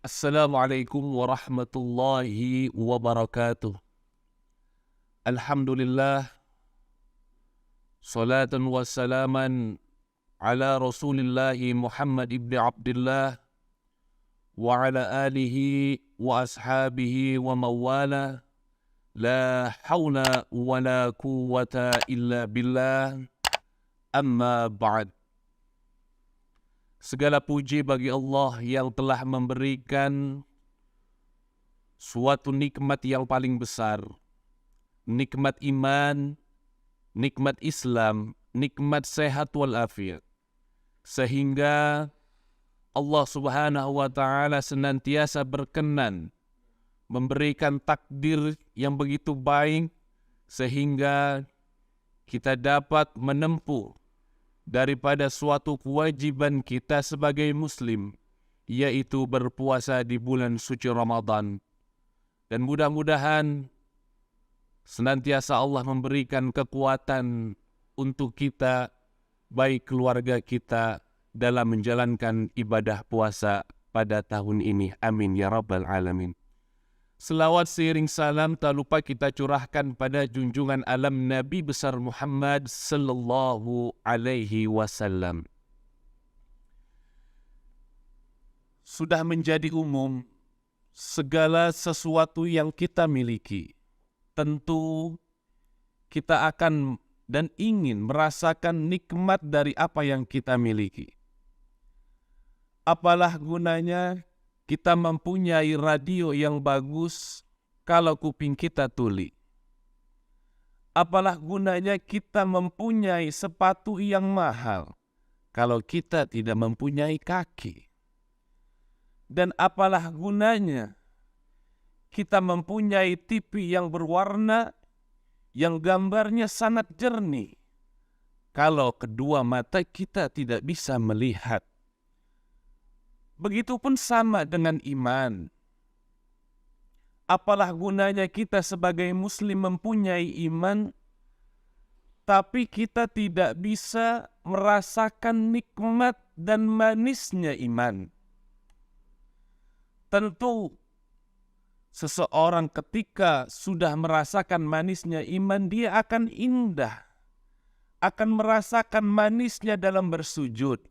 Assalamualaikum warahmatullahi wabarakatuh. Alhamdulillah, salatan wassalaman ala Rasulillahi Muhammad ibn Abdullah wa ala alihi wa ashabihi wa mawala. La hawla wa la quwwata illa billah. Amma ba'd. Segala puji bagi Allah yang telah memberikan suatu nikmat yang paling besar. Nikmat iman, nikmat Islam, nikmat sehat walafiat. Sehingga Allah Subhanahu wa Ta'ala senantiasa berkenan memberikan takdir yang begitu baik sehingga kita dapat menempuh daripada suatu kewajiban kita sebagai muslim, yaitu berpuasa di bulan suci Ramadan. Dan mudah-mudahan senantiasa Allah memberikan kekuatan untuk kita, baik keluarga kita, dalam menjalankan ibadah puasa pada tahun ini. Amin ya rabbal alamin. Selawat seiring salam tak lupa kita curahkan pada junjungan alam Nabi besar Muhammad sallallahu alaihi wasallam. Sudah menjadi umum segala sesuatu yang kita miliki, tentu kita akan dan ingin merasakan nikmat dari apa yang kita miliki. Apalah gunanya kita mempunyai radio yang bagus kalau kuping kita tuli? Apalah gunanya kita mempunyai sepatu yang mahal kalau kita tidak mempunyai kaki? Dan apalah gunanya kita mempunyai TV yang berwarna, yang gambarnya sangat jernih, kalau kedua mata kita tidak bisa melihat? Begitupun sama dengan iman. Apalah gunanya kita sebagai muslim mempunyai iman, tapi kita tidak bisa merasakan nikmat dan manisnya iman. Tentu seseorang ketika sudah merasakan manisnya iman, dia akan indah, akan merasakan manisnya dalam bersujud.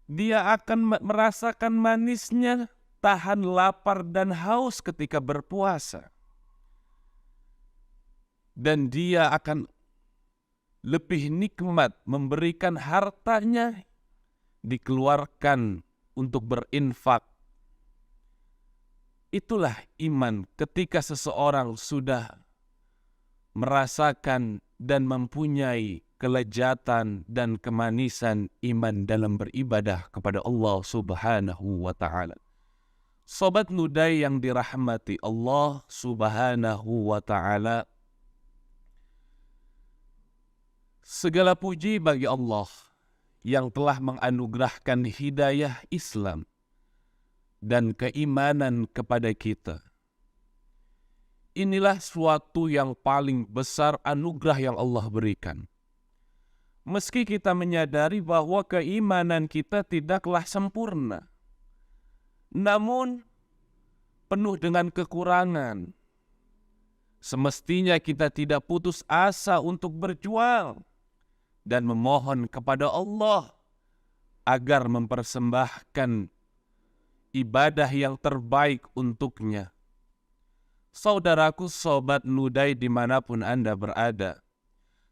Dia akan merasakan manisnya tahan lapar dan haus ketika berpuasa. Dan dia akan lebih nikmat memberikan hartanya dikeluarkan untuk berinfak. Itulah iman ketika seseorang sudah merasakan dan mempunyai kelezatan dan kemanisan iman dalam beribadah kepada Allah Subhanahu wa Ta'ala. Sobat Nudai yang dirahmati Allah Subhanahu wa Ta'ala, segala puji bagi Allah yang telah menganugerahkan hidayah Islam dan keimanan kepada kita. Inilah suatu yang paling besar anugerah yang Allah berikan. Meski kita menyadari bahwa keimanan kita tidaklah sempurna, namun penuh dengan kekurangan. Semestinya kita tidak putus asa untuk berjuang dan memohon kepada Allah agar mempersembahkan ibadah yang terbaik untuknya. Saudaraku, sobat Nudai dimanapun Anda berada,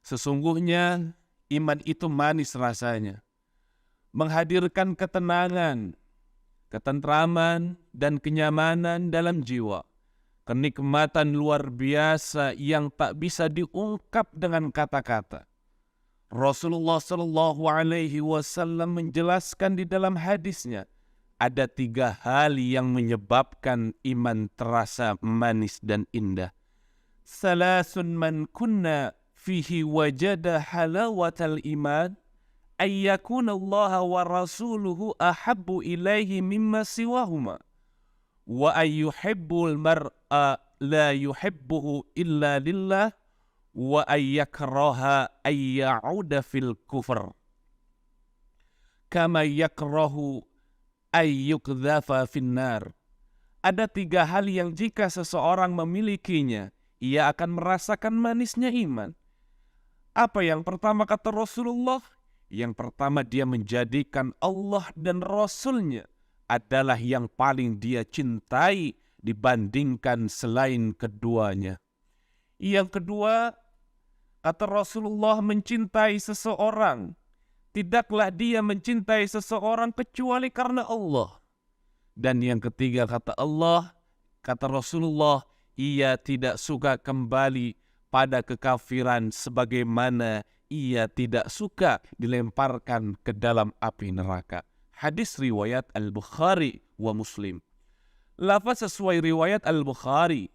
sesungguhnya iman itu manis rasanya, menghadirkan ketenangan, ketentraman, dan kenyamanan dalam jiwa. Kenikmatan luar biasa yang tak bisa diungkap dengan kata-kata. Rasulullah Shallallahu Alaihi Wasallam menjelaskan di dalam hadisnya, ada 3 hal yang menyebabkan iman terasa manis dan indah. Salasun man kunna fihi wajada halawatal iman, ayyakuna Allah wa rasuluhu ahabbu ilaihi mimma siwahuma, wa ayyuhibbul mar'a la yuhibbuhu illa lillah, wa ayyakraha ayya'uda fil kufr, kama yakrahu ayyukdhafa finnar. Ada 3 hal yang jika seseorang memilikinya, ia akan merasakan manisnya iman. Apa yang pertama kata Rasulullah? Yang pertama, dia menjadikan Allah dan Rasul-Nya adalah yang paling dia cintai dibandingkan selain keduanya. Yang kedua, kata Rasulullah, mencintai seseorang, tidaklah dia mencintai seseorang kecuali karena Allah. Dan yang ketiga, kata Rasulullah, ia tidak suka kembali pada kekafiran sebagaimana ia tidak suka dilemparkan ke dalam api neraka. Hadis riwayat Al-Bukhari wa Muslim. Lafaz sesuai riwayat Al-Bukhari.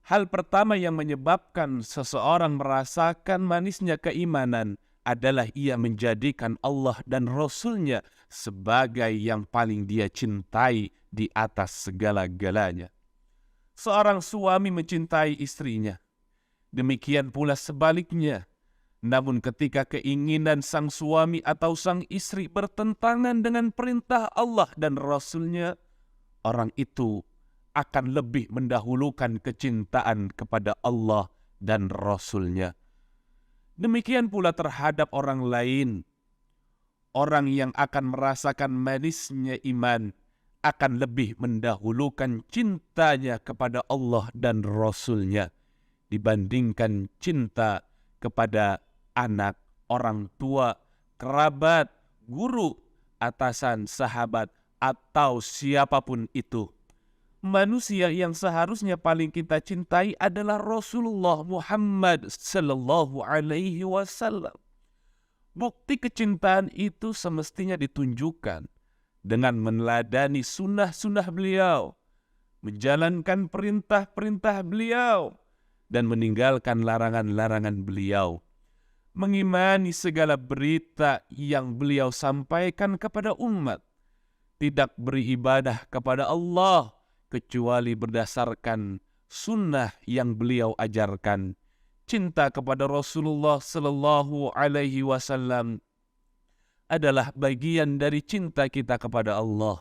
Hal pertama yang menyebabkan seseorang merasakan manisnya keimanan adalah ia menjadikan Allah dan Rasul-Nya sebagai yang paling dia cintai di atas segala-galanya. Seorang suami mencintai istrinya, demikian pula sebaliknya. Namun ketika keinginan sang suami atau sang istri bertentangan dengan perintah Allah dan Rasul-Nya, orang itu akan lebih mendahulukan kecintaan kepada Allah dan Rasul-Nya. Demikian pula terhadap orang lain. Orang yang akan merasakan manisnya iman akan lebih mendahulukan cintanya kepada Allah dan Rasul-Nya dibandingkan cinta kepada anak, orang tua, kerabat, guru, atasan, sahabat, atau siapapun itu. Manusia yang seharusnya paling kita cintai adalah Rasulullah Muhammad sallallahu alaihi wasallam. Bukti kecintaan itu semestinya ditunjukkan dengan meneladani sunnah-sunnah beliau, menjalankan perintah-perintah beliau, dan meninggalkan larangan-larangan beliau. Mengimani segala berita yang beliau sampaikan kepada umat. Tidak beribadah kepada Allah kecuali berdasarkan sunnah yang beliau ajarkan. Cinta kepada Rasulullah sallallahu alaihi wasallam adalah bagian dari cinta kita kepada Allah.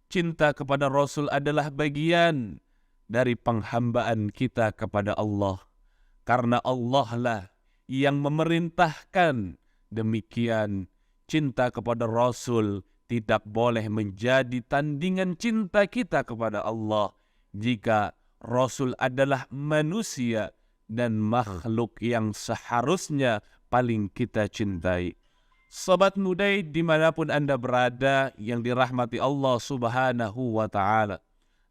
Cinta kepada Rasul adalah bagian dari penghambaan kita kepada Allah. Karena Allah lah yang memerintahkan demikian. Cinta kepada Rasul tidak boleh menjadi tandingan cinta kita kepada Allah jika Rasul adalah manusia dan makhluk yang seharusnya paling kita cintai. Sobat Nudai dimanapun Anda berada yang dirahmati Allah subhanahu wa ta'ala.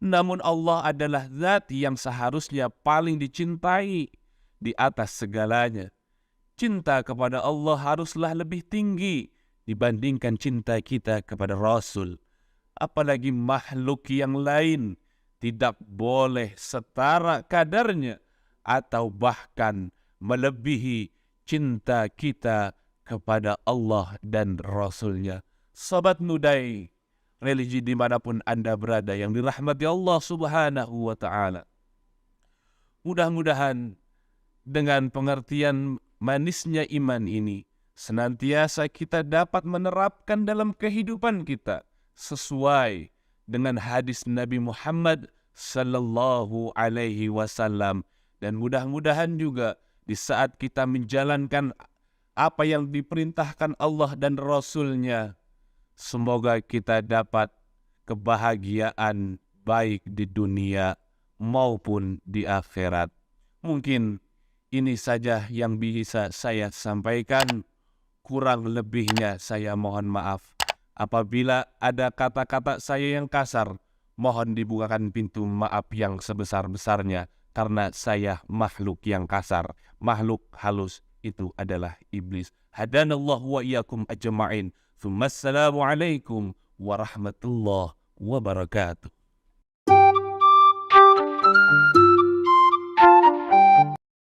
Namun Allah adalah zat yang seharusnya paling dicintai di atas segalanya. Cinta kepada Allah haruslah lebih tinggi dibandingkan cinta kita kepada Rasul. Apalagi makhluk yang lain tidak boleh setara kadarnya atau bahkan melebihi cinta kita kepada Allah dan Rasul-Nya. Sobat Nudai, religi dimanapun Anda berada yang dirahmati Allah subhanahu wa ta'ala. Mudah-mudahan dengan pengertian manisnya iman ini, senantiasa kita dapat menerapkan dalam kehidupan kita sesuai dengan hadis Nabi Muhammad sallallahu alaihi wasallam. Dan mudah-mudahan juga di saat kita menjalankan apa yang diperintahkan Allah dan Rasul-Nya, semoga kita dapat kebahagiaan baik di dunia maupun di akhirat. Mungkin ini saja yang bisa saya sampaikan. Kurang lebihnya saya mohon maaf. Apabila ada kata-kata saya yang kasar, mohon dibukakan pintu maaf yang sebesar-besarnya. Karena saya makhluk yang kasar. Makhluk halus itu adalah iblis. Hadanallahu wa iyyakum ajma'in. Assalamualaikum warahmatullahi wabarakatuh.